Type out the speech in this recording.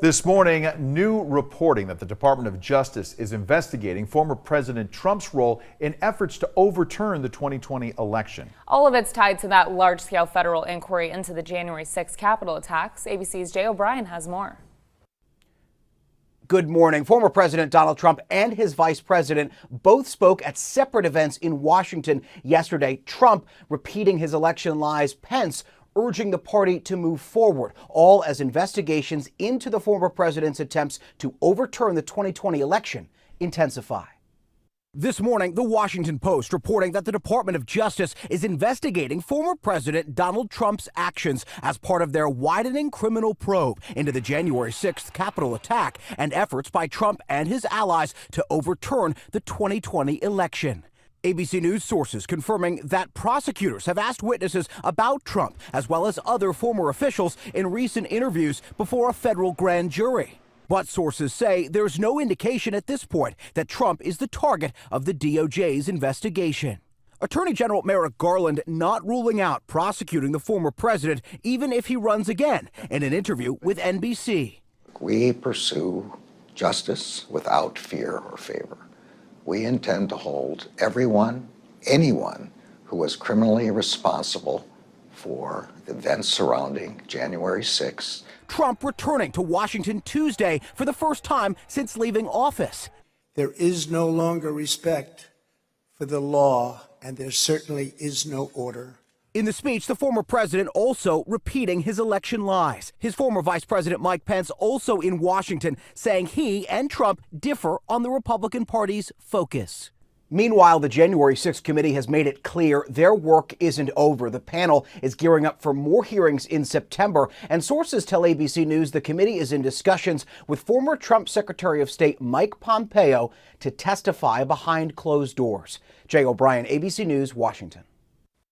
This morning, new reporting that the Department of Justice is investigating former President Trump's role in efforts to overturn the 2020 election. All of it's tied to that large-scale federal inquiry into the January 6th Capitol attacks. ABC's Jay O'Brien has more. Good morning. Former President Donald Trump and his vice president both spoke at separate events in Washington yesterday. Trump repeating his election lies, Pence urging the party to move forward, all as investigations into the former president's attempts to overturn the 2020 election intensify. This morning, the Washington Post reporting that the Department of Justice is investigating former President Donald Trump's actions as part of their widening criminal probe into the January 6th Capitol attack and efforts by Trump and his allies to overturn the 2020 election. ABC News sources confirming that prosecutors have asked witnesses about Trump as well as other former officials in recent interviews before a federal grand jury. But sources say there's no indication at this point that Trump is the target of the DOJ's investigation. Attorney General Merrick Garland not ruling out prosecuting the former president even if he runs again in an interview with NBC. We pursue justice without fear or favor. We intend to hold anyone who was criminally responsible for the events surrounding January 6th. Trump returning to Washington Tuesday for the first time since leaving office. There is no longer respect for the law, and there certainly is no order. In the speech, the former president also repeating his election lies. His former Vice President Mike Pence also in Washington saying he and Trump differ on the Republican Party's focus. Meanwhile, the January 6th committee has made it clear their work isn't over. The panel is gearing up for more hearings in September, and sources tell ABC News the committee is in discussions with former Trump Secretary of State Mike Pompeo to testify behind closed doors. Jay O'Brien, ABC News, Washington.